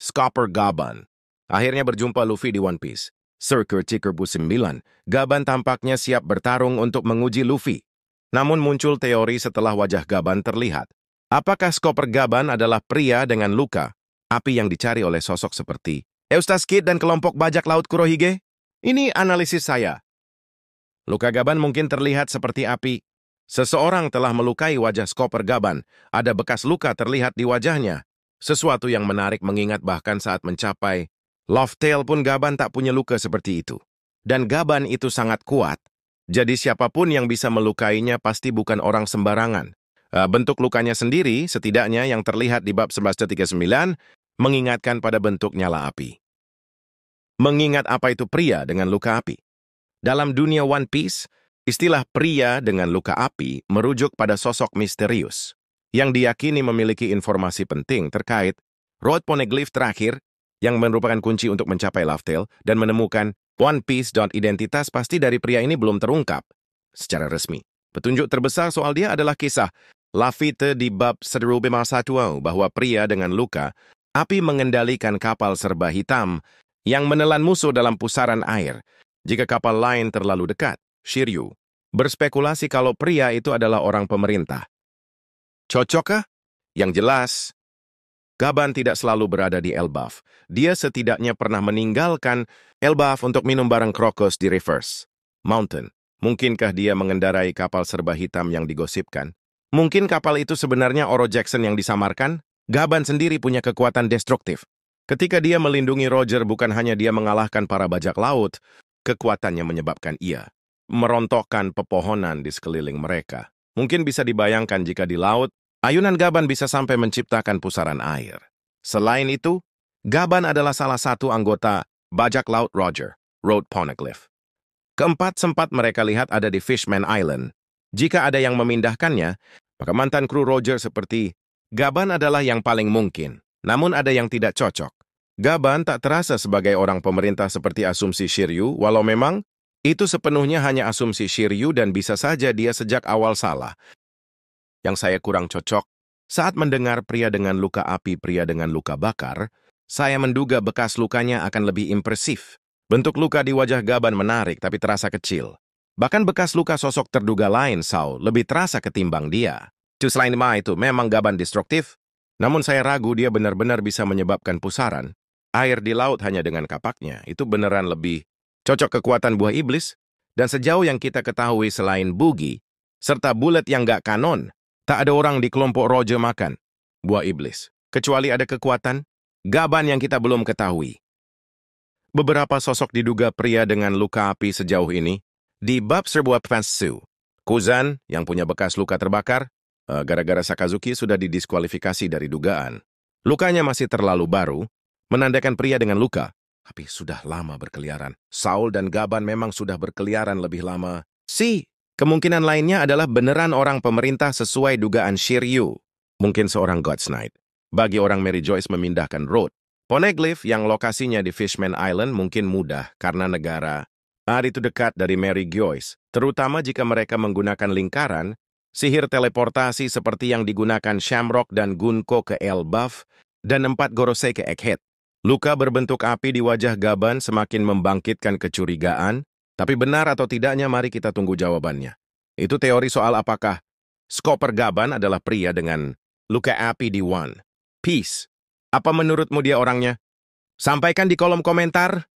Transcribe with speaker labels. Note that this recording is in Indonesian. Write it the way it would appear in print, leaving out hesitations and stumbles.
Speaker 1: Scopper Gaban. Akhirnya berjumpa Luffy di One Piece. Circle 39, Gaban tampaknya siap bertarung untuk menguji Luffy. Namun muncul teori setelah wajah Gaban terlihat. Apakah Scopper Gaban adalah pria dengan luka api yang dicari oleh sosok seperti Eustace Kid dan kelompok bajak laut Kurohige? Ini analisis saya. Luka Gaban mungkin terlihat seperti api. Seseorang telah melukai wajah Scopper Gaban. Ada bekas luka terlihat di wajahnya. Sesuatu yang menarik mengingat bahkan saat mencapai Loftail pun Gaban tak punya luka seperti itu. Dan Gaban itu sangat kuat. Jadi siapapun yang bisa melukainya pasti bukan orang sembarangan. Bentuk lukanya sendiri, setidaknya yang terlihat di bab 1139, mengingatkan pada bentuk nyala api. Mengingat apa itu pria dengan luka api? Dalam dunia One Piece, istilah pria dengan luka api merujuk pada sosok misterius yang diyakini memiliki informasi penting terkait Road Poneglyph terakhir yang merupakan kunci untuk mencapai Loftail dan menemukan One Piece. Identitas pasti dari pria ini belum terungkap secara resmi. Petunjuk terbesar soal dia adalah kisah Laphite di bab 1051 bahwa pria dengan luka api mengendalikan kapal serba hitam yang menelan musuh dalam pusaran air. Jika kapal lain terlalu dekat, Shiryu berspekulasi kalau pria itu adalah orang pemerintah. Cocokkah? Yang jelas, Gaban tidak selalu berada di Elbaf. Dia setidaknya pernah meninggalkan Elbaf untuk minum bareng Crocus di Reverse Mountain. Mungkinkah dia mengendarai kapal serba hitam yang digosipkan? Mungkin kapal itu sebenarnya Oro Jackson yang disamarkan? Gaban sendiri punya kekuatan destruktif. Ketika dia melindungi Roger, bukan hanya dia mengalahkan para bajak laut, kekuatannya menyebabkan ia merontokkan pepohonan di sekeliling mereka. Mungkin bisa dibayangkan jika di laut, ayunan Gaban bisa sampai menciptakan pusaran air. Selain itu, Gaban adalah salah satu anggota bajak laut Roger, Road Poneglyph. Keempat sempat mereka lihat ada di Fishman Island. Jika ada yang memindahkannya, maka mantan kru Roger seperti Gaban adalah yang paling mungkin. Namun ada yang tidak cocok. Gaban tak terasa sebagai orang pemerintah seperti asumsi Shiryu, walau memang itu sepenuhnya hanya asumsi Shiryu dan bisa saja dia sejak awal salah. Yang saya kurang cocok, saat mendengar pria dengan luka api, pria dengan luka bakar, saya menduga bekas lukanya akan lebih impresif. Bentuk luka di wajah Gaban menarik tapi terasa kecil. Bahkan bekas luka sosok terduga lain, Sao, lebih terasa ketimbang dia. Selain itu, memang Gaban destruktif, namun saya ragu dia benar-benar bisa menyebabkan pusaran. Air di laut hanya dengan kapaknya, itu beneran lebih cocok kekuatan buah iblis. Dan sejauh yang kita ketahui selain Bugi, serta Bullet yang gak kanon, tak ada orang di kelompok Roger makan buah iblis. Kecuali ada kekuatan Gaban yang kita belum ketahui. Beberapa sosok diduga pria dengan luka api sejauh ini. Di bab 1051, Kuzan yang punya bekas luka terbakar, gara-gara Sakazuki sudah didiskualifikasi dari dugaan. Lukanya masih terlalu baru, menandakan pria dengan luka, tapi sudah lama berkeliaran. Saul dan Gaban memang sudah berkeliaran lebih lama. Kemungkinan lainnya adalah beneran orang pemerintah sesuai dugaan Shiryu. Mungkin seorang God's Knight. Bagi orang Mary Joyce memindahkan Road Poneglyph yang lokasinya di Fishman Island mungkin mudah karena negara itu dekat dari Mary Joyce, terutama jika mereka menggunakan lingkaran, sihir teleportasi seperti yang digunakan Shamrock dan Gunko ke Elbaf, dan 4 Gorosei ke Egghead. Luka berbentuk api di wajah Gaban semakin membangkitkan kecurigaan, tapi benar atau tidaknya mari kita tunggu jawabannya. Itu teori soal apakah Scopper Gaban adalah pria dengan luka api di One Piece. Apa menurutmu dia orangnya? Sampaikan di kolom komentar.